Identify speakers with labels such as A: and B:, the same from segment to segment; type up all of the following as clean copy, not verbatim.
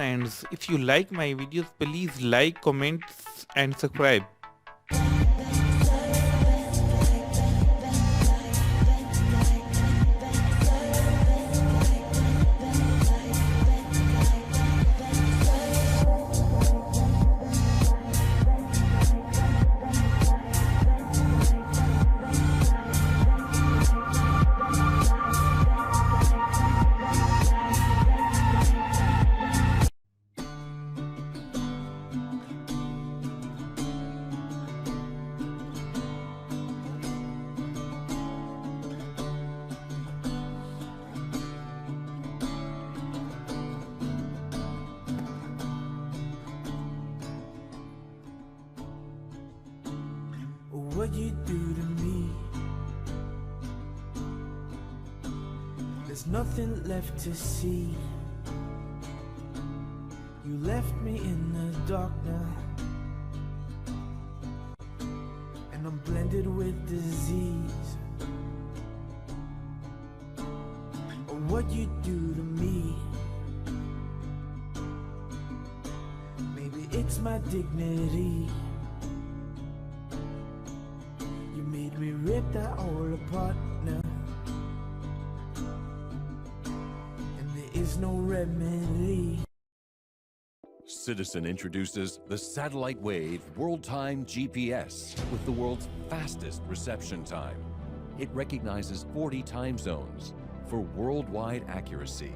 A: friends, if you like my videos, please like, comment and subscribe.
B: What you do to me, there's nothing left to see. You left me in the dark now, and I'm blended with disease. What you do to me, maybe it's my dignity. We ripped that all apart now, and there is no remedy.
C: Citizen introduces the Satellite Wave World Time GPS with the world's fastest reception time. It recognizes 40 time zones for worldwide accuracy,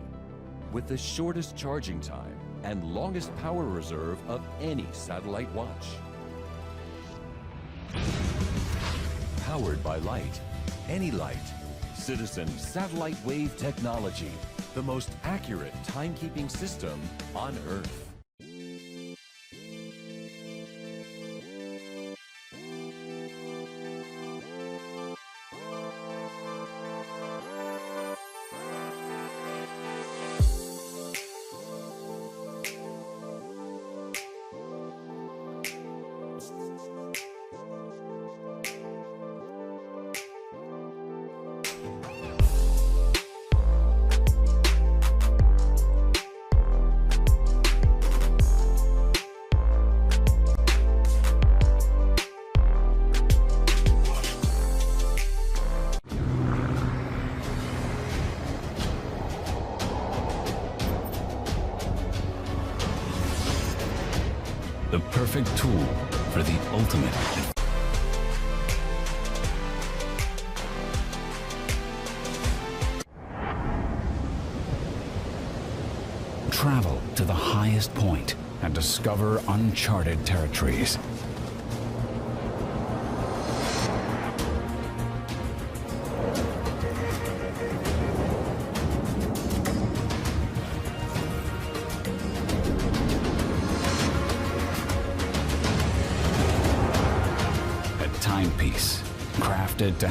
C: with the shortest charging time and longest power reserve of any satellite watch. Powered by light, any light. Citizen Satellite Wave Technology, the most accurate timekeeping system on Earth.
D: The perfect tool for the ultimate. Travel to the highest point and discover uncharted territories. Timepiece, crafted to